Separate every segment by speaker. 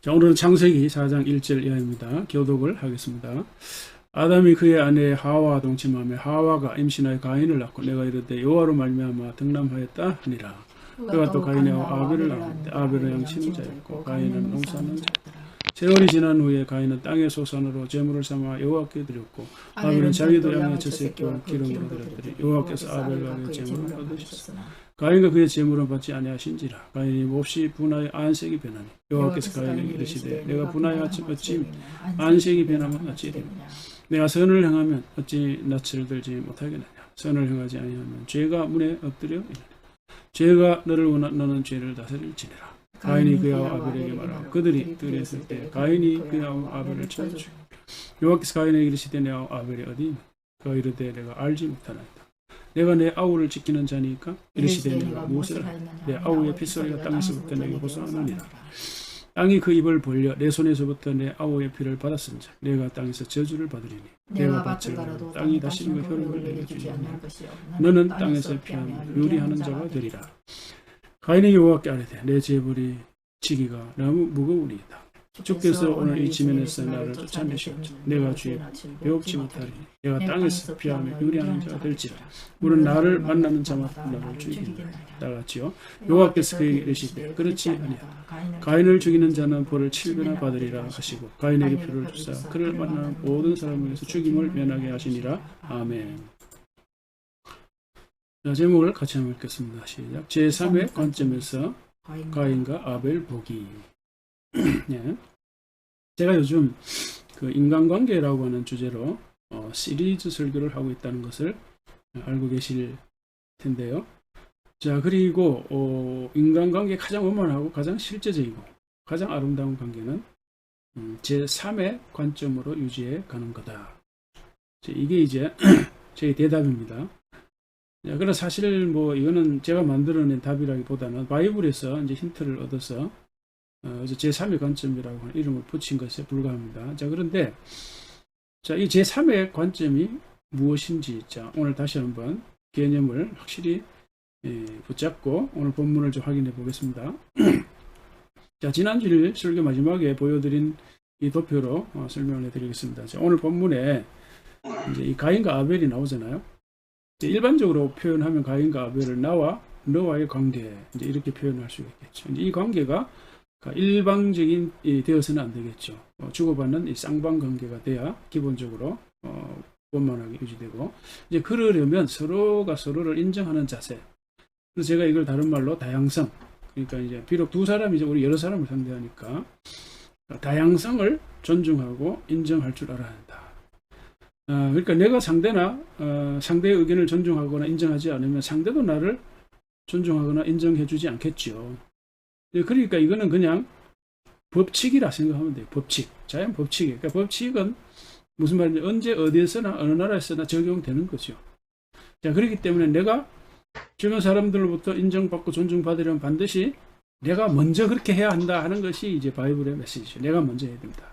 Speaker 1: 자, 오늘은 창세기 4장 1절 이하입니다. 교독을 하겠습니다. 아담이 그의 아내 하와와 동침하며 하와가 임신하여 가인을 낳고 내가 이르되 여호와로 말미암아 등남하였다 하니라. 그가 또 가인하고 아벨을 낳았는데 아벨은 양치는 자였고 가인은 농사하는 자였더라. 세월이 지난 후에 가인은 땅의 소산으로 제물을 삼아 여호와께 드렸고 아벨은 자기도 양의 첫 새끼와 기름으로 드렸더니 여호와께서 아벨과 그의 제물을 받으셨으나 가인과 그의 제물은 받지 아니하신지라. 가인이 몹시 분하여 안색이 변하니 여호와께서 가인에게 이르시되 내가 분하여 어찌 안색이 변하면 어찌되느냐. 내가 선을 행하면 어찌 낯을 들지 못하겠느냐. 선을 행하지 아니하면 죄가 문에 엎드려 있느냐. 죄가 너를 원하 너는 죄를 다스릴지니라. 가인이 그야와 아벨에게 말하고 그들이 들었을 때 가인이 그야와 아벨을 쳐죽 여호와께서 가인에게 이르시되 내와 아벨이 어디이냐. 그가 이르되 내가 알지 못하나이다. 내가 내 아우를 지키는 자니까 이르시되 내가 무엇을 하느냐. 내 아우의 핏소리가 땅에서부터 내게 호소하느니라. 땅이 그 입을 벌려 내 손에서부터 내 아우의 피를 받았은즉 내가 땅에서 저주를 받으리니 내가 밭을 가라도 땅이 다시 그 효력을 내게 주지 아니할 것이요 너는 땅에서 피하면 유리하는 자가 되리라. 가인이 여호와께 아뢰되 내 제물이 지기가 너무 무거우니이다. 주께서 오늘 이 지면에서 나를 쫓아내시옵소서. 내가 주의 배웁지 못하리니 내가 땅에서 피하며 유리하는 자가 될지라. 물은 나를 만나는 자마다 나를 죽이리라. 따라갔지요. 여호와께서 그에게 이르시되 그렇지 아니하다. 가인을 죽이는 자는 벌을 7배나 받으리라 하시고 가인에게 표를 주사 그를 만나는 모든 사람에게서 죽임을 면하게 하시니라. 아멘. 자, 제목을 같이 한번 읽겠습니다. 시작. 제3의 관점에서 가인과 아벨 보기. 네. 제가 요즘 그 인간관계라고 하는 주제로 시리즈 설교를 하고 있다는 것을 알고 계실 텐데요. 자, 그리고 인간관계 가장 원만하고 가장 실제적이고 가장 아름다운 관계는 제3의 관점으로 유지해 가는 거다. 이게 이제 제 대답입니다. 그러나 사실 뭐 이거는 제가 만들어낸 답이라기보다는 바이블에서 이제 힌트를 얻어서 제3의 관점이라고 하는 이름을 붙인 것에 불과합니다. 자, 그런데 자, 이 제3의 관점이 무엇인지 자, 오늘 다시 한번 개념을 확실히 붙잡고 오늘 본문을 좀 확인해 보겠습니다. 자, 지난주 설교 마지막에 보여드린 이 도표로 설명을 해드리겠습니다. 자, 오늘 본문에 이제 이 가인과 아벨이 나오잖아요. 일반적으로 표현하면 가인과 아벨을 나와 너와의 관계 이제 이렇게 표현할 수 있겠죠. 이제 이 관계가 일방적인 되어서는 안 되겠죠. 주고받는 이 쌍방 관계가 돼야 기본적으로 원만하게 유지되고 이제 그러려면 서로가 서로를 인정하는 자세. 그래서 제가 이걸 다른 말로 다양성. 그러니까 이제 비록 두 사람이죠. 우리 여러 사람을 상대하니까 다양성을 존중하고 인정할 줄 알아야 한다. 그러니까 내가 상대나 상대의 의견을 존중하거나 인정하지 않으면 상대도 나를 존중하거나 인정해주지 않겠죠. 그러니까 이거는 그냥 법칙이라 생각하면 돼요. 법칙. 자연 법칙이에요. 그러니까 법칙은 무슨 말인지 언제 어디에서나 어느 나라에서나 적용되는 거죠. 자, 그렇기 때문에 내가 주변 사람들로부터 인정받고 존중받으려면 반드시 내가 먼저 그렇게 해야 한다 하는 것이 이제 바이블의 메시지죠. 내가 먼저 해야 된다.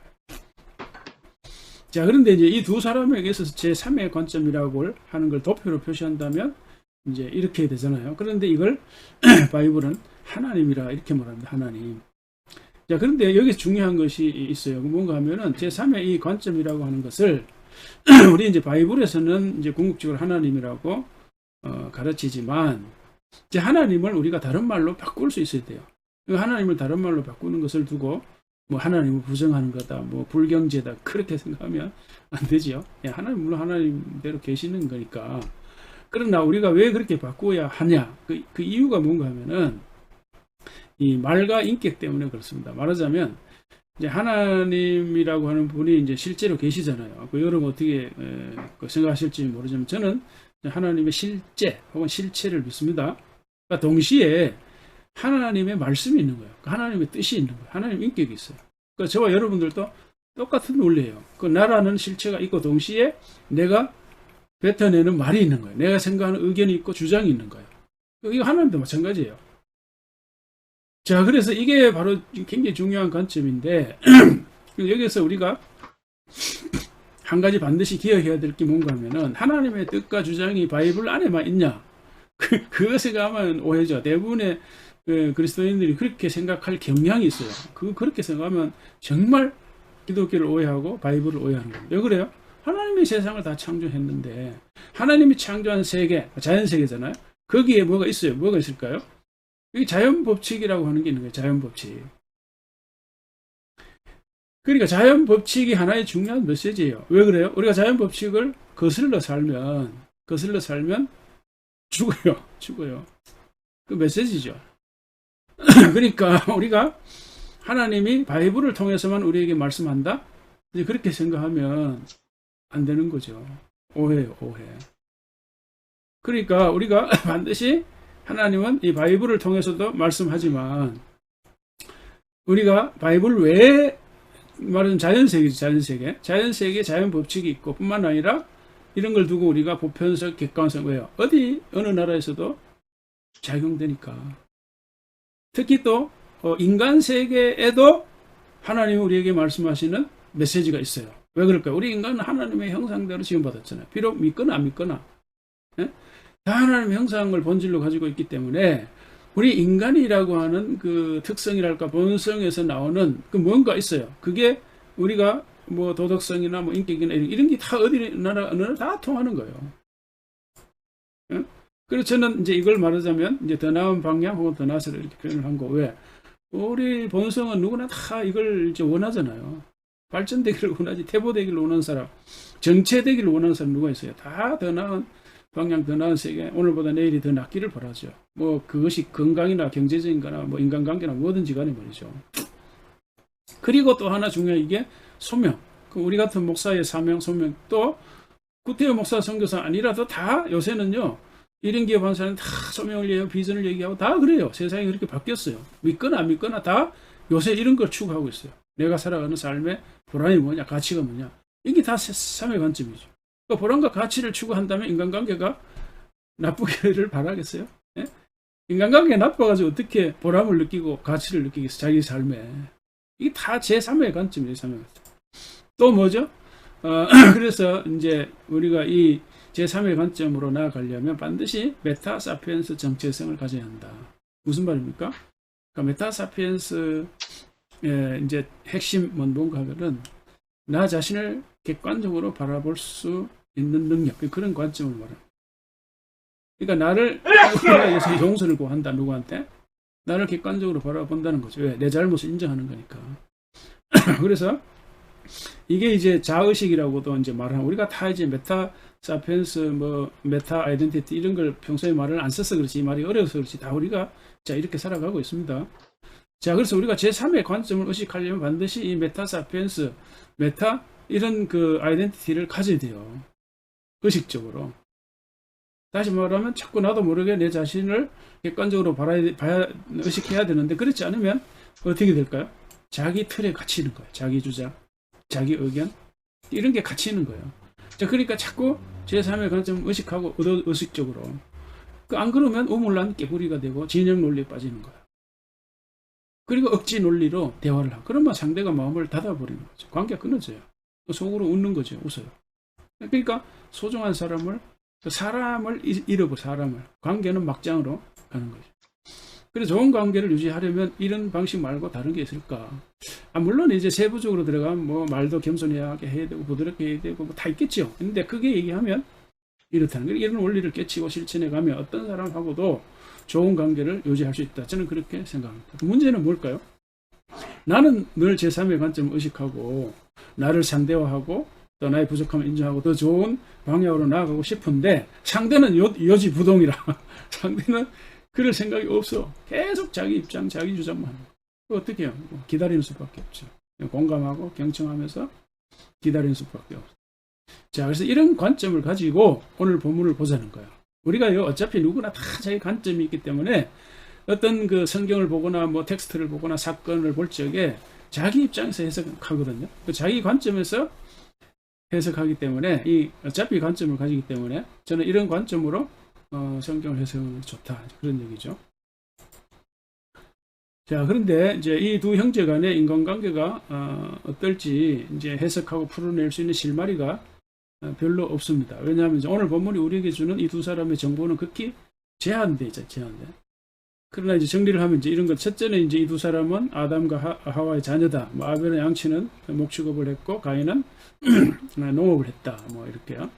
Speaker 1: 자, 그런데 이제 이 두 사람에게 있어서 제3의 관점이라고 하는 걸 도표로 표시한다면 이제 이렇게 되잖아요. 그런데 이걸 바이블은 하나님이라 이렇게 말합니다. 하나님. 자, 그런데 여기서 중요한 것이 있어요. 뭔가 하면은 제3의 이 관점이라고 하는 것을 우리 이제 바이블에서는 이제 궁극적으로 하나님이라고 가르치지만 이제 하나님을 우리가 다른 말로 바꿀 수 있어야 돼요. 하나님을 다른 말로 바꾸는 것을 두고 뭐 하나님을 부정하는 거다, 뭐 불경제다 그렇게 생각하면 안 되지요. 하나님 물론 하나님대로 계시는 거니까. 그러나 우리가 왜 그렇게 바꾸어야 하냐? 그 이유가 뭔가 하면은 이 말과 인격 때문에 그렇습니다. 말하자면 이제 하나님이라고 하는 분이 이제 실제로 계시잖아요. 여러분 어떻게 생각하실지 모르지만 저는 하나님의 실제 혹은 실체를 믿습니다. 그러니까 동시에 하나님의 말씀이 있는 거예요. 하나님의 뜻이 있는 거예요. 하나님의 인격이 있어요. 그러니까 저와 여러분들도 똑같은 논리예요. 그 나라는 실체가 있고 동시에 내가 뱉어내는 말이 있는 거예요. 내가 생각하는 의견이 있고 주장이 있는 거예요. 이거 하나님도 마찬가지예요. 자, 그래서 이게 바로 굉장히 중요한 관점인데 여기서 우리가 한 가지 반드시 기억해야 될 게 뭔가 하면은 하나님의 뜻과 주장이 바이블 안에만 있냐? 그것에 가면 오해죠. 대부분의 그리스도인들이 그렇게 생각할 경향이 있어요. 그렇게 생각하면 정말 기독교를 오해하고 바이블을 오해하는 겁니다. 왜 그래요? 하나님이 세상을 다 창조했는데 하나님이 창조한 세계, 자연세계잖아요. 거기에 뭐가 있어요? 뭐가 있을까요? 이게 자연법칙이라고 하는 게 있는 거예요. 자연법칙. 그러니까 자연법칙이 하나의 중요한 메시지예요. 왜 그래요? 우리가 자연법칙을 거슬러 살면 죽어요. 그 메시지죠. 그러니까 우리가 하나님이 바이블을 통해서만 우리에게 말씀한다? 이제 그렇게 생각하면 안 되는 거죠. 오해요, 오해. 그러니까 우리가 반드시 하나님은 이 바이블을 통해서도 말씀하지만 우리가 바이블 외에 말하는 자연세계, 자연 법칙이 있고 뿐만 아니라 이런 걸 두고 우리가 보편적 객관성, 왜요? 어느 나라에서도 작용되니까. 특히 또 인간 세계에도 하나님이 우리에게 말씀하시는 메시지가 있어요. 왜 그럴까요? 우리 인간은 하나님의 형상대로 지음받았잖아요. 비록 믿거나 안 믿거나. 예? 다 하나님의 형상을 본질로 가지고 있기 때문에 우리 인간이라고 하는 그 특성이랄까 본성에서 나오는 그 뭔가 있어요. 그게 우리가 뭐 도덕성이나 뭐 인격이나 이런 게 다 어느 나라 다 통하는 거예요. 예? 그래서 저는 이제 이걸 말하자면 이제 더 나은 방향 혹은 더 나아서를 이렇게 표현을 한 거. 왜? 우리 본성은 누구나 다 이걸 이제 원하잖아요. 발전되기를 원하지, 퇴보되기를 원하는 사람, 정체되기를 원하는 사람 누가 있어요? 다 더 나은 방향, 더 나은 세계, 오늘보다 내일이 더 낫기를 바라죠. 뭐 그것이 건강이나 경제적인 거나 뭐 인간관계나 뭐든지 간에 말이죠. 그리고 또 하나 중요한 이게 소명. 우리 같은 목사의 사명, 소명. 또 구태여 목사, 선교사 아니라도 다 요새는요. 1인 기업 한 사람은 다 소명을 얘기하고 비전을 얘기하고 다 그래요. 세상이 그렇게 바뀌었어요. 믿거나 안 믿거나 다 요새 이런 걸 추구하고 있어요. 내가 살아가는 삶의 보람이 뭐냐, 가치가 뭐냐. 이게 다 삶의 관점이죠. 그러니까 보람과 가치를 추구한다면 인간관계가 나쁘기를 바라겠어요? 예? 인간관계가 나빠가지고 어떻게 보람을 느끼고 가치를 느끼겠어요? 자기 삶에. 이게 다 제3의 관점이에요. 제3의 관점. 또 뭐죠? 그래서 이제 우리가 이 제3의 관점으로 나아가려면 반드시 메타사피엔스 정체성을 가져야 한다. 무슨 말입니까? 그러니까 메타사피엔스의 이제 핵심 원본가들은 나 자신을 객관적으로 바라볼 수 있는 능력, 그런 관점을 말합니다. 그러니까 나를 위해서 용서를 구한다. 누구한테? 나를 객관적으로 바라본다는 거죠. 왜? 내 잘못을 인정하는 거니까. 그래서 이게 이제 자의식이라고도 이제 말하는, 우리가 다 이제 메타사피엔스, 뭐 메타 아이덴티티 이런 걸 평소에 말을 안 써서 그렇지, 이 말이 어려워서 그렇지, 다 우리가 자 이렇게 살아가고 있습니다. 자, 그래서 우리가 제3의 관점을 의식하려면 반드시 이 메타사피엔스, 메타 이런 그 아이덴티티를 가져야 돼요. 의식적으로. 다시 말하면 자꾸 나도 모르게 내 자신을 객관적으로 의식해야 되는데, 그렇지 않으면 어떻게 될까요? 자기 틀에 갇히는 거예요. 자기 주장, 자기 의견 이런 게 갇히는 거예요. 자, 그러니까 자꾸 제3의 관점을 의식하고 의식적으로. 안 그러면 우물란 깨구리가 되고 진영 논리에 빠지는 거예요. 그리고 억지 논리로 대화를 하고, 그러면 상대가 마음을 닫아버리는 거죠. 관계가 끊어져요. 속으로 웃는 거죠. 웃어요. 그러니까 소중한 사람을 잃어버려. 사람을. 관계는 막장으로 가는 거죠. 그래서 좋은 관계를 유지하려면 이런 방식 말고 다른 게 있을까? 물론 이제 세부적으로 들어가면 뭐 말도 겸손하게 해야 되고 부드럽게 해야 되고 뭐 다 있겠죠. 근데 그게 얘기하면 이렇다는 거예요. 이런 원리를 깨치고 실천해 가면 어떤 사람하고도 좋은 관계를 유지할 수 있다. 저는 그렇게 생각합니다. 문제는 뭘까요? 나는 늘 제3의 관점을 의식하고 나를 상대화하고 또 나의 부족함을 인정하고 더 좋은 방향으로 나아가고 싶은데 상대는 요지부동이라 상대는 그럴 생각이 없어. 계속 자기 입장, 자기 주장만 하는 거예요. 어떻게 해요? 기다리는 수밖에 없죠. 공감하고 경청하면서 기다리는 수밖에 없어요. 자, 그래서 이런 관점을 가지고 오늘 본문을 보자는 거예요. 우리가요, 어차피 누구나 다 자기 관점이 있기 때문에 어떤 그 성경을 보거나 뭐 텍스트를 보거나 사건을 볼 적에 자기 입장에서 해석하거든요. 자기 관점에서 해석하기 때문에 어차피 관점을 가지기 때문에 저는 이런 관점으로 성경을 해석하는 게 좋다. 그런 얘기죠. 자, 그런데 이제 이 두 형제 간의 인간관계가 어떨지 이제 해석하고 풀어낼 수 있는 실마리가 별로 없습니다. 왜냐하면 이제 오늘 본문이 우리에게 주는 이 두 사람의 정보는 극히 제한돼 있죠. 제한돼. 그러나 이제 정리를 하면 이제 이런 것, 첫째는 이제 이 두 사람은 아담과 하와의 자녀다. 뭐 아벨은 양치는 목축업을 했고 가인은 농업을 했다. 뭐 이렇게요.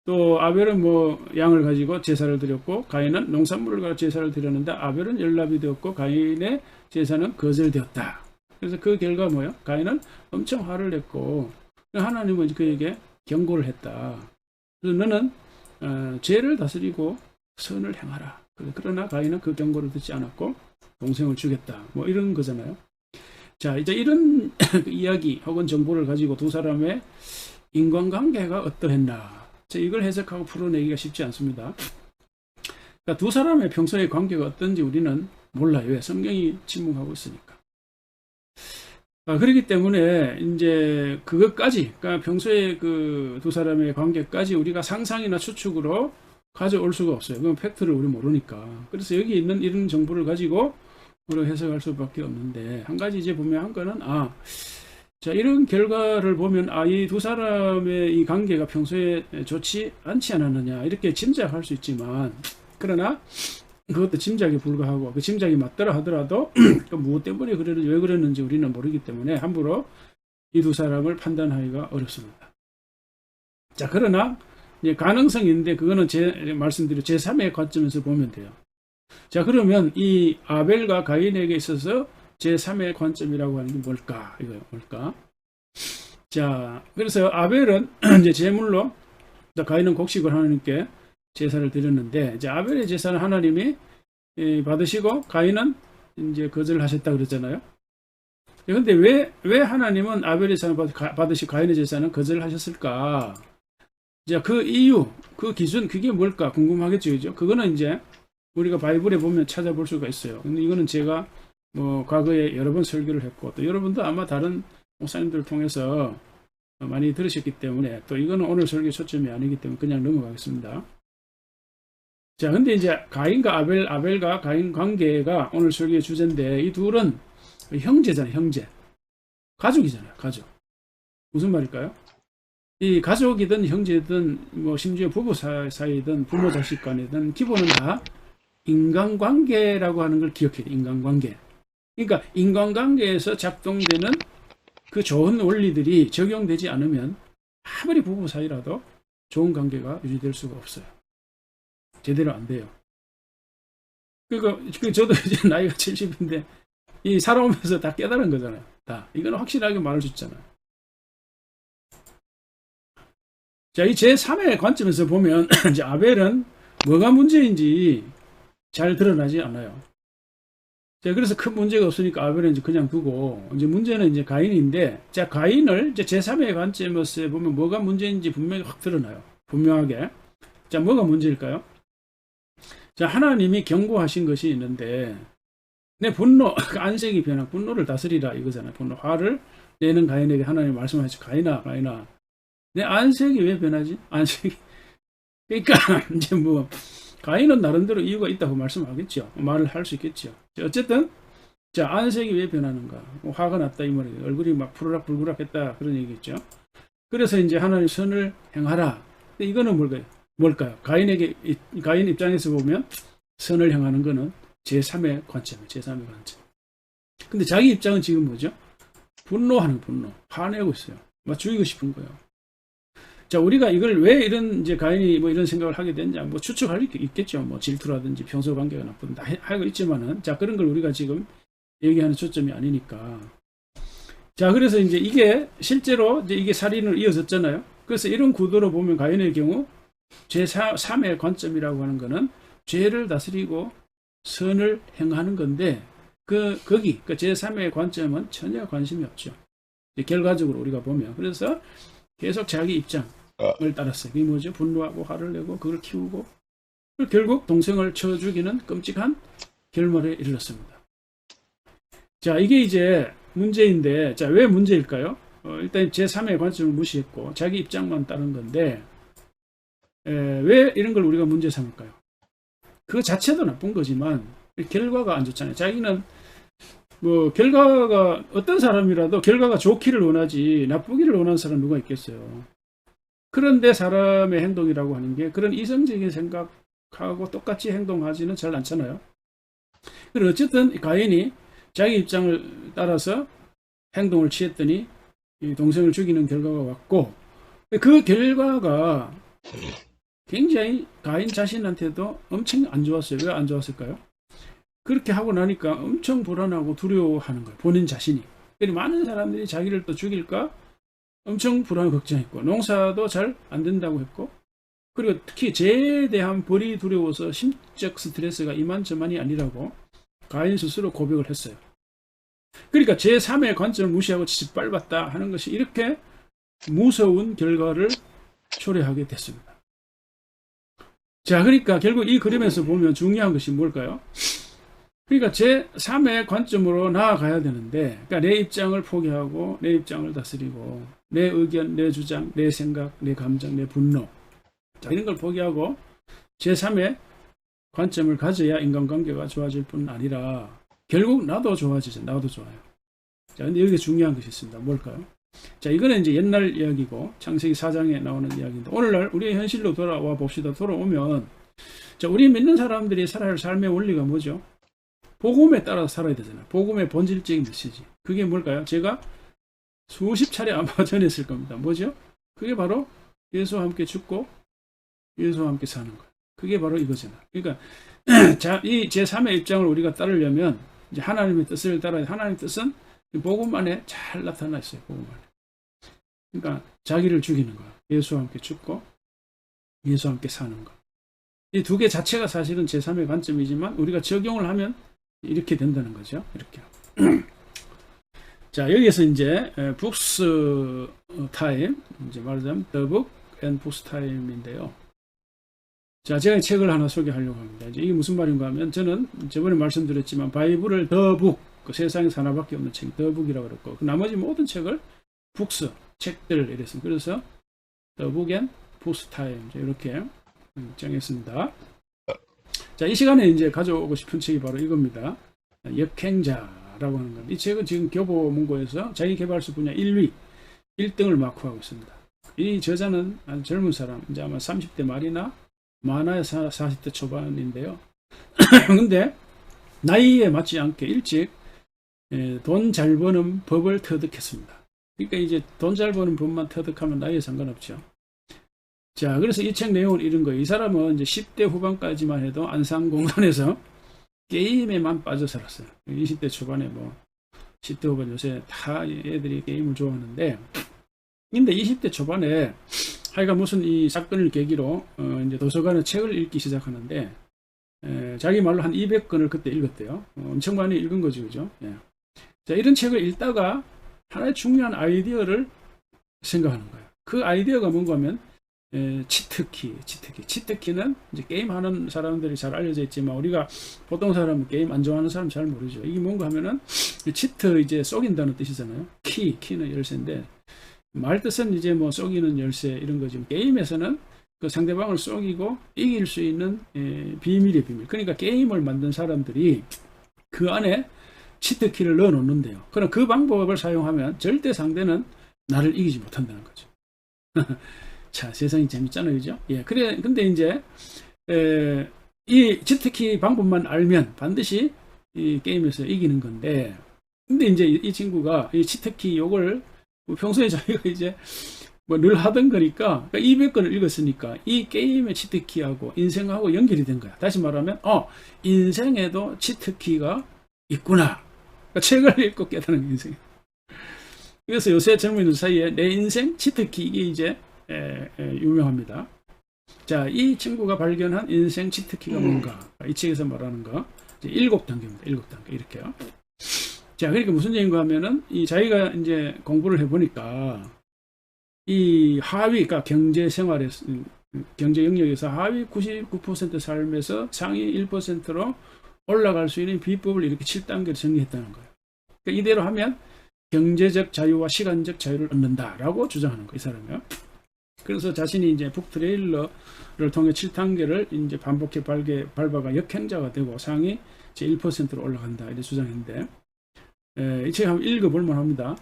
Speaker 1: 또 아벨은 뭐 양을 가지고 제사를 드렸고 가인은 농산물을 가지고 제사를 드렸는데 아벨은 열납이 되었고 가인의 제사는 거절되었다. 그래서 그 결과 뭐예요? 가인은 엄청 화를 냈고 하나님은 그에게 경고를 했다. 그래서 너는 죄를 다스리고 선을 행하라. 그러나 가인은 그 경고를 듣지 않았고 동생을 죽였다. 뭐 이런 거잖아요. 자, 이제 이런 이야기 혹은 정보를 가지고 두 사람의 인간관계가 어떠했나. 자, 이걸 해석하고 풀어내기가 쉽지 않습니다. 그러니까 두 사람의 평소의 관계가 어떤지 우리는 몰라요. 왜? 성경이 침묵하고 있으니까. 그렇기 때문에 이제 그것까지, 그러니까 평소에 그 두 사람의 관계까지 우리가 상상이나 추측으로 가져올 수가 없어요. 그건 팩트를 우리 모르니까. 그래서 여기 있는 이런 정보를 가지고 우리가 해석할 수밖에 없는데, 한 가지 이제 분명한 거는 자, 이런 결과를 보면 이 두 사람의 이 관계가 평소에 좋지 않지 않았느냐 이렇게 짐작할 수 있지만, 그러나 그것도 짐작에 불과하고 그 짐작이 맞더라 하더라도 그 무엇 때문에 왜 그랬는지 우리는 모르기 때문에 함부로 이 두 사람을 판단하기가 어렵습니다. 자, 그러나 이제 가능성이 있는데 그거는 말씀드린 제3의 관점에서 보면 돼요. 자, 그러면 이 아벨과 가인에게 있어서 제3의 관점이라고 하는 게 뭘까? 이거요. 뭘까? 자, 그래서 아벨은 이제 제물로, 가인은 곡식을 하나님께 제사를 드렸는데, 이제 아벨의 제사는 하나님이 받으시고 가인은 이제 거절하셨다 그랬잖아요. 그런데 왜 하나님은 아벨의 제사를 받으시고 가인의 제사는 거절하셨을까? 자, 그 이유, 그 기준, 그게 뭘까 궁금하겠죠, 그죠? 그거는 이제 우리가 바이블에 보면 찾아볼 수가 있어요. 근데 이거는 제가 뭐 과거에 여러 번 설교를 했고, 또 여러분도 아마 다른 목사님들을 통해서 많이 들으셨기 때문에, 또 이거는 오늘 설교 초점이 아니기 때문에 그냥 넘어가겠습니다. 자, 근데 이제 가인과 아벨과 가인 관계가 오늘 설교의 주제인데, 이 둘은 형제잖아요, 형제. 가족이잖아요, 가족. 무슨 말일까요? 이 가족이든 형제든 뭐 심지어 부부 사이든 부모 자식 간이든 기본은 다 인간관계라고 하는 걸 기억해야 돼. 인간관계. 그러니까 인간관계에서 작동되는 그 좋은 원리들이 적용되지 않으면 아무리 부부 사이라도 좋은 관계가 유지될 수가 없어요. 제대로 안 돼요. 그러니까 저도 이제 나이가 70인데 이 살아오면서 다 깨달은 거잖아요. 다. 이건 확실하게 말할 수 있잖아요. 자, 이 제3의 관점에서 보면 이제 아벨은 뭐가 문제인지 잘 드러나지 않아요. 자, 그래서 큰 문제가 없으니까 아벨은 이제 그냥 두고, 이제 문제는 이제 가인인데, 자, 가인을 이제 제3의 관점에서 보면 뭐가 문제인지 분명히 확 드러나요. 분명하게. 자, 뭐가 문제일까요? 자, 하나님이 경고하신 것이 있는데, 내 분노, 안색이 변한 분노를 다스리라 이거잖아요. 분노, 화를 내는 가인에게 하나님이 말씀하시죠. 가인아. 내 안색이 왜 변하지? 안색이. 그러니까, 이제 뭐, 가인은 나름대로 이유가 있다고 말씀하겠죠. 말을 할 수 있겠죠. 어쨌든, 자, 안색이 왜 변하는가? 뭐 화가 났다, 이 말이에요. 얼굴이 막 푸르락불구락 했다, 그런 얘기겠죠. 그래서 이제 하나님 선을 행하라. 이거는 뭘까요? 가인 입장에서 보면, 선을 행하는 거는 제3의 관점이에요. 제3의 관점. 근데 자기 입장은 지금 뭐죠? 분노하는 분노. 화내고 있어요. 막 죽이고 싶은 거예요. 자, 우리가 이걸 왜 이런 이제 가인이 뭐 이런 생각을 하게 됐냐, 뭐 추측할 수 있겠죠. 뭐 질투라든지 평소 관계가 나쁘다 하고 있지만은, 자, 그런 걸 우리가 지금 얘기하는 초점이 아니니까. 자, 그래서 이제 이게 실제로 이제 이게 살인을 이어졌잖아요. 그래서 이런 구도로 보면 가인의 경우 제3의 관점이라고 하는 거는 죄를 다스리고 선을 행하는 건데, 거기 그 제3의 관점은 전혀 관심이 없죠. 결과적으로 우리가 보면. 그래서 계속 자기 입장을 따랐어요. 그게 뭐죠? 분노하고 화를 내고 그걸 키우고 결국 동생을 쳐 죽이는 끔찍한 결말에 이르렀습니다. 자, 이게 이제 문제인데, 자, 왜 문제일까요? 일단 제3의 관점을 무시했고 자기 입장만 따른 건데, 왜 이런 걸 우리가 문제 삼을까요? 그 자체도 나쁜 거지만 결과가 안 좋잖아요. 자기는 뭐 결과가, 어떤 사람이라도 결과가 좋기를 원하지 나쁘기를 원하는 사람 누가 있겠어요. 그런데 사람의 행동이라고 하는 게 그런 이성적인 생각하고 똑같이 행동하지는 잘 않잖아요. 그리고 어쨌든 가인이 자기 입장을 따라서 행동을 취했더니 이 동생을 죽이는 결과가 왔고, 그 결과가 굉장히 가인 자신한테도 엄청 안 좋았어요. 왜 안 좋았을까요? 그렇게 하고 나니까 엄청 불안하고 두려워하는 거예요. 본인 자신이. 그리고 많은 사람들이 자기를 또 죽일까 엄청 불안하고 걱정했고, 농사도 잘 안 된다고 했고, 그리고 특히 죄에 대한 벌이 두려워서 심적 스트레스가 이만저만이 아니라고 가인 스스로 고백을 했어요. 그러니까 제3의 관점을 무시하고 짓밟았다 하는 것이 이렇게 무서운 결과를 초래하게 됐습니다. 자, 그러니까 결국 이 그림에서 보면 중요한 것이 뭘까요? 그러니까 제3의 관점으로 나아가야 되는데, 그러니까 내 입장을 포기하고 내 입장을 다스리고 내 의견, 내 주장, 내 생각, 내 감정, 내 분노, 자, 이런 걸 포기하고 제3의 관점을 가져야 인간관계가 좋아질 뿐 아니라 결국 나도 좋아지죠. 나도 좋아요. 자, 근데 여기 중요한 것이 있습니다. 뭘까요? 자, 이거는 이제 옛날 이야기고 창세기 4장에 나오는 이야기인데, 오늘날 우리의 현실로 돌아와 봅시다. 돌아오면, 자, 우리 믿는 사람들이 살아야 할 삶의 원리가 뭐죠? 복음에 따라서 살아야 되잖아요. 복음의 본질적인 메시지. 그게 뭘까요? 제가 수십 차례 아마 전했을 겁니다. 뭐죠? 그게 바로 예수와 함께 죽고 예수와 함께 사는 거예요. 그게 바로 이거잖아요. 그러니까 자, 이 제3의 입장을 우리가 따르려면 이제 하나님의 뜻을 따라야, 하나님의 뜻은 복음 안에 잘 나타나 있어요. 복음 안에. 그러니까 자기를 죽이는 거예요. 예수와 함께 죽고 예수와 함께 사는 거. 이 두 개 자체가 사실은 제3의 관점이지만 우리가 적용을 하면 이렇게 된다는 거죠. 이렇게. 자, 여기에서 이제 북스 타임, 이제 말하자면 The Book and Books Time인데요. 자, 제가 이 책을 하나 소개하려고 합니다. 이제 이게 무슨 말인가 하면, 저는 저번에 말씀드렸지만 바이블을 The Book, 그 세상에서 하나밖에 없는 책, The Book이라고 그랬고, 그 나머지 모든 책을 북스, 책들 이랬습니다. 그래서 The Book and Books Time 이렇게 정했습니다. 자, 이 시간에 이제 가져오고 싶은 책이 바로 이겁니다. 역행자라고 하는 겁니다. 이 책은 지금 교보문고에서 자기개발서 분야 1위, 1등을 마크하고 있습니다. 이 저자는 아주 젊은 사람, 이제 아마 30대 말이나 많아야 40대 초반인데요. 근데 나이에 맞지 않게 일찍 돈 잘 버는 법을 터득했습니다. 그러니까 이제 돈 잘 버는 법만 터득하면 나이에 상관없죠. 자, 그래서 이 책 내용은 이런 거예요. 이 사람은 이제 10대 후반까지만 해도 안산공단에서 게임에만 빠져 살았어요. 20대 초반에 뭐 10대 후반 요새 다 애들이 게임을 좋아하는데, 근데 20대 초반에 하여간 무슨 이 사건을 계기로 이제 도서관에 책을 읽기 시작하는데, 자기 말로 한 200권을 그때 읽었대요. 엄청 많이 읽은 거죠, 그죠? 예. 자, 이런 책을 읽다가 하나의 중요한 아이디어를 생각하는 거예요. 그 아이디어가 뭔가 하면 치트키는 이제 게임하는 사람들이 잘 알려져 있지만 우리가 보통 사람은 게임 안 좋아하는 사람 잘 모르죠. 이게 뭔가 하면은 치트, 이제 속인다는 뜻이잖아요. 키는 열쇠인데, 말 뜻은 이제 뭐 속이는 열쇠 이런 거죠. 게임에서는 그 상대방을 속이고 이길 수 있는 비밀의 비밀. 그러니까 게임을 만든 사람들이 그 안에 치트키를 넣어 놓는데요. 그럼 그 방법을 사용하면 절대 상대는 나를 이기지 못한다는 거죠. 자, 세상이 재밌잖아요, 그죠? 예, 그래, 근데 이제, 이 치트키 방법만 알면 반드시 이 게임에서 이기는 건데, 근데 이제 이 친구가 이 치트키 요걸 평소에 자기가 이제 뭐 늘 하던 거니까, 200권을 읽었으니까 이 게임의 치트키하고 인생하고 연결이 된 거야. 다시 말하면, 인생에도 치트키가 있구나. 그러니까 책을 읽고 깨닫는 인생. 그래서 요새 젊은이들 사이에 내 인생 치트키, 이게 이제 유명합니다. 자, 이 친구가 발견한 인생 치트키가 뭔가, 이 책에서 말하는 거 이제 7단계입니다. 7단계 이렇게요. 자, 그러니까 무슨 얘기인가 하면은 이 자기가 이제 공부를 해보니까 이 하위, 그러니까 경제 생활에서, 경제 영역에서 하위 99% 삶에서 상위 1%로 올라갈 수 있는 비법을 이렇게 7단계로 정리했다는 거예요. 그러니까 이대로 하면 경제적 자유와 시간적 자유를 얻는다라고 주장하는 거예요, 이 사람이요. 그래서 자신이 이제 북트레일러를 통해 7단계를 이제 반복해 밟아가 역행자가 되고 상위 1%로 올라간다, 이렇게 주장했는데, 이 책 한번 읽어볼 만합니다.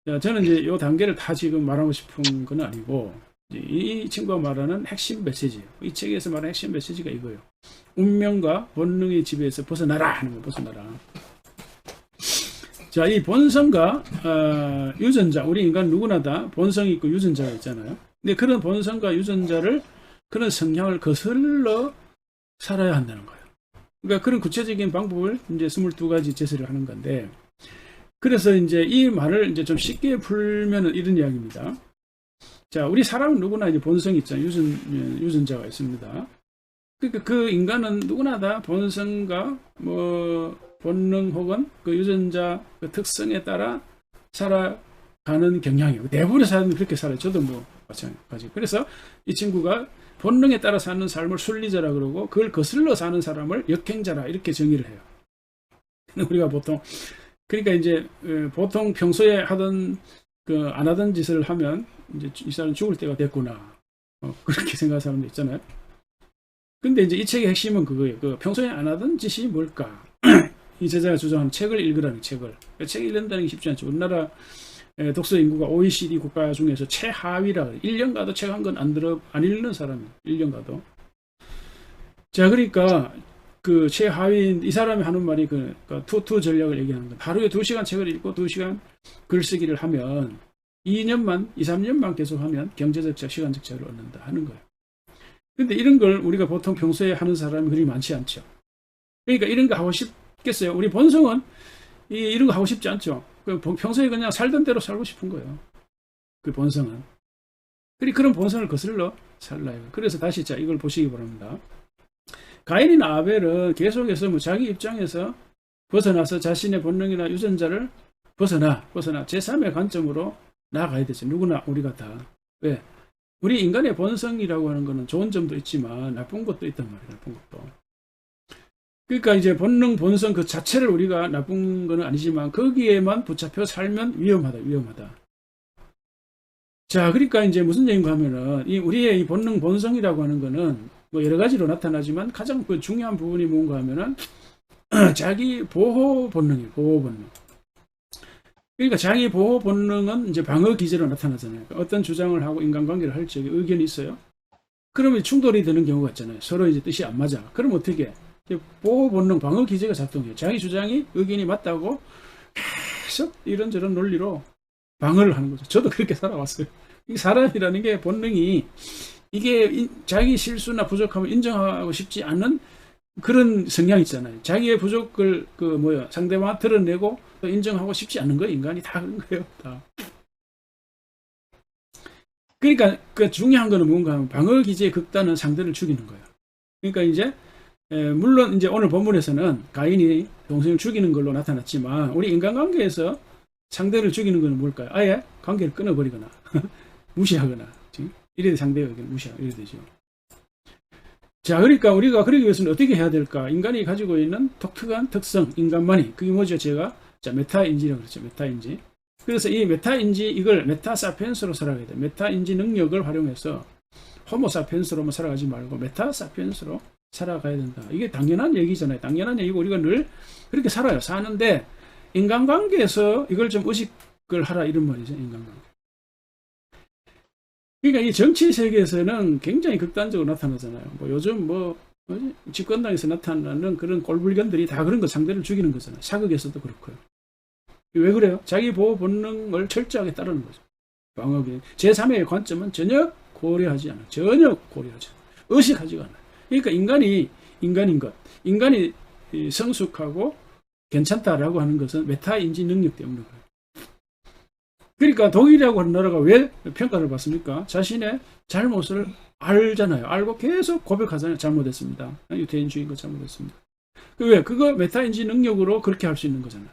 Speaker 1: 자, 저는 이제 이 단계를 다 지금 말하고 싶은 건 아니고, 이 친구가 말하는 핵심 메시지예요. 이 책에서 말하는 핵심 메시지가 이거예요. 운명과 본능의 지배에서 벗어나라 하는 거, 벗어나라. 자, 이 본성과 유전자, 우리 인간 누구나 다 본성이 있고 유전자가 있잖아요. 근데 그런 본성과 유전자를, 그런 성향을 거슬러 살아야 한다는 거예요. 그러니까 그런 구체적인 방법을 이제 22가지 제시를 하는 건데, 그래서 이제 이 말을 이제 좀 쉽게 풀면은 이런 이야기입니다. 자, 우리 사람은 누구나 이제 본성이 있잖아요. 유전자가 있습니다. 그러니까 그 인간은 누구나 다 본성과 본능 혹은 그 유전자 그 특성에 따라 살아가는 경향이에요. 대부분의 사람은 그렇게 살아요. 저도 마찬가지. 그래서 이 친구가 본능에 따라 사는 삶을 순리자라 그러고, 그걸 거슬러 사는 사람을 역행자라 이렇게 정의를 해요. 우리가 보통, 그러니까 이제 보통 평소에 하던 안 하던 짓을 하면 이제 이 사람 죽을 때가 됐구나, 그렇게 생각하는 사람도 있잖아요. 근데 이제 이 책의 핵심은 그거예요. 그 평소에 안 하던 짓이 뭘까? 이 제자가 주장하는 책을 읽으라는 책을. 책 읽는다는 게 쉽지 않죠. 우리나라 독서 인구가 OECD 국가 중에서 최하위라 그래요. 1년 가도 책 한 권 안 읽는 사람이에요. 1년 가도. 자, 그러니까 그 최하위인 이 사람이 하는 말이 투 전략을 얘기하는 거예요. 하루에 2시간 책을 읽고 2시간 글쓰기를 하면 2, 3년만 계속 하면 경제적 시간적 자유를 얻는다 하는 거예요. 근데 이런 걸 우리가 보통 평소에 하는 사람이 그리 많지 않죠. 그러니까 이런 거 하고 싶겠어요? 우리 본성은 이런 거 하고 싶지 않죠. 평소에 그냥 살던 대로 살고 싶은 거예요. 그 본성은. 그런 본성을 거슬러 살라요. 그래서 다시 이걸 보시기 바랍니다. 가인이나 아벨은 계속해서 자기 입장에서 벗어나서 자신의 본능이나 유전자를 벗어나 제3의 관점으로 나아가야 되죠. 누구나 우리가 다. 왜? 우리 인간의 본성이라고 하는 거는 좋은 점도 있지만 나쁜 것도 있단 말이에요. 나쁜 것도. 그러니까 이제 본성 그 자체를 우리가 나쁜 거는 아니지만 거기에만 붙잡혀 살면 위험하다. 자, 그러니까 이제 무슨 얘기인가 하면은 우리의 이 본성이라고 하는 거는 여러 가지로 나타나지만 가장 그 중요한 부분이 뭔가 하면은 자기 보호 본능이에요. 보호 본능. 그러니까 자기 보호 본능은 이제 방어 기제로 나타나잖아요. 어떤 주장을 하고 인간관계를 할 적에 의견이 있어요. 그러면 충돌이 되는 경우가 있잖아요. 서로 이제 뜻이 안 맞아. 그럼 어떻게 해? 보호 본능, 방어 기제가 작동해요. 자기 주장이 의견이 맞다고 계속 이런저런 논리로 방어를 하는 거죠. 저도 그렇게 살아왔어요. 이 사람이라는 게 본능이 이게 자기 실수나 부족함을 인정하고 싶지 않은 그런 성향이 있잖아요. 자기의 부족을 상대방한테 드러내고 또 인정하고 싶지 않은 거예요. 인간이 다 그런 거예요. 다. 그러니까 그 중요한 거는 뭔가 하면 방어 기제의 극단은 상대를 죽이는 거예요. 그러니까 이제 물론 이제 오늘 본문에서는 가인이 동생을 죽이는 걸로 나타났지만 우리 인간관계에서 상대를 죽이는 것은 뭘까요? 아예 관계를 끊어버리거나 무시하거나 이래 상대의 의견을 무시하고 이래 되죠. 자, 그러니까 우리가 그러기 위해서는 어떻게 해야 될까? 인간이 가지고 있는 독특한 특성, 인간만이. 그게 뭐죠? 제가 메타인지라고 그랬죠. 메타인지. 그래서 이 메타인지, 이걸 메타사피엔스로 살아가야 돼. 메타인지 능력을 활용해서 호모사피엔스로만 살아가지 말고 메타사피엔스로 살아가야 된다. 이게 당연한 얘기잖아요. 당연한 얘기고 우리가 늘 그렇게 살아요. 사는데 인간관계에서 이걸 좀 의식을 하라 이런 말이죠. 인간관계. 그러니까 이 정치 세계에서는 굉장히 극단적으로 나타나잖아요. 요즘 집권당에서 나타나는 그런 꼴불견들이 다 그런 거 상대를 죽이는 거잖아요. 사극에서도 그렇고요. 왜 그래요? 자기 보호 본능을 철저하게 따르는 거죠. 방어기. 제3의 관점은 전혀 고려하지 않아요. 의식하지가 않아요. 그러니까 인간인 것, 인간이 성숙하고 괜찮다라고 하는 것은 메타인지 능력 때문에 그래요. 그러니까 독일이라고 하는 나라가 왜 평가를 받습니까? 자신의 잘못을 알잖아요. 알고 계속 고백하잖아요. 잘못했습니다. 유태인주의인 거 잘못했습니다. 왜? 그거 메타인지 능력으로 그렇게 할 수 있는 거잖아요.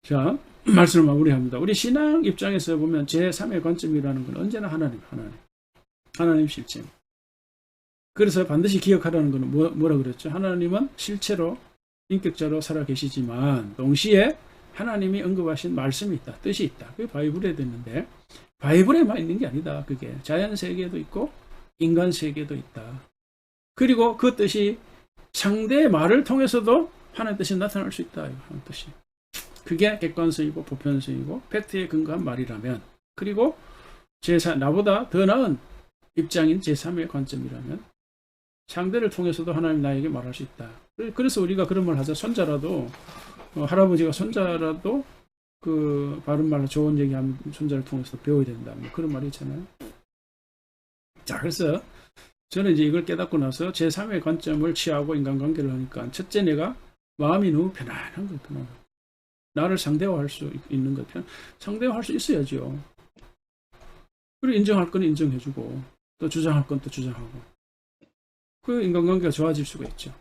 Speaker 1: 자, 말씀을 마무리합니다. 우리 신앙 입장에서 보면 제3의 관점이라는 건 언제나 하나님 실체. 그래서 반드시 기억하라는 것은 뭐라 그랬죠? 하나님은 실체로 인격자로 살아 계시지만 동시에 하나님이 언급하신 말씀이 있다. 뜻이 있다. 그게 바이블에도 있는데 바이블에만 있는 게 아니다. 그게 자연 세계에도 있고 인간 세계에도 있다. 그리고 그 뜻이 상대의 말을 통해서도 하나님의 뜻이 나타날 수 있다. 하나님의 뜻이. 그게 객관성이고 보편성이고 팩트에 근거한 말이라면 그리고 나보다 더 나은 입장인 제3의 관점이라면 상대를 통해서도 하나님 나에게 말할 수 있다. 그래서 우리가 그런 말 하자. 손자라도 할아버지가 손자라도 그 바른 말로 좋은 얘기하면 손자를 통해서 배워야 된다. 뭐 그런 말이 있잖아요. 자, 그래서 저는 이제 이걸 깨닫고 나서 제3의 관점을 취하고 인간관계를 하니까 첫째, 내가 마음이 너무 편안한 거예요. 편안한. 나를 상대화할 수 있는 것. 상대화할 수 있어야죠. 그리고 인정할 건 인정해주고 또 주장할 건 또 주장하고, 그 인간관계가 좋아질 수가 있죠.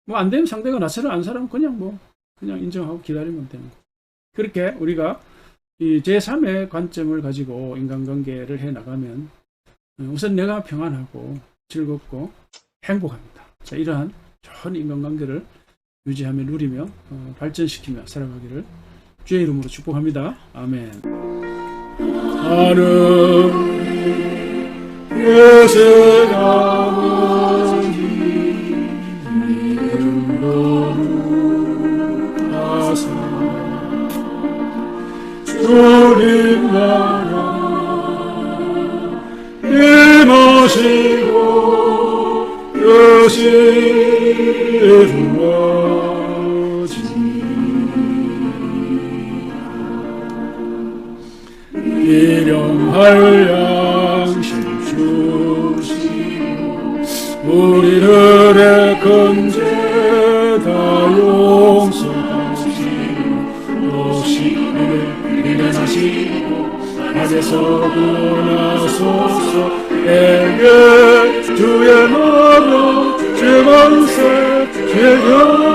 Speaker 1: 뭐 안 되면 상대가 나처럼 안 사람 그냥 인정하고 기다리면 되는 거. 그렇게 우리가 이 제3의 관점을 가지고 인간관계를 해 나가면 우선 내가 평안하고 즐겁고 행복합니다. 자, 이러한 좋은 인간관계를 유지하며 누리며 발전시키며 살아가기를 주의 이름으로 축복합니다. 아멘. 하늘 계신 아버지 이름 거룩하사 주님 나라 임하시고 뜻이 이루어지리라. 일용할 양식 주시고 우리들의 근죄 다 용서하시고 오시기를 미련하시고 악에서 구원하소서. 에게 주의 나라 주의 만세 주의 영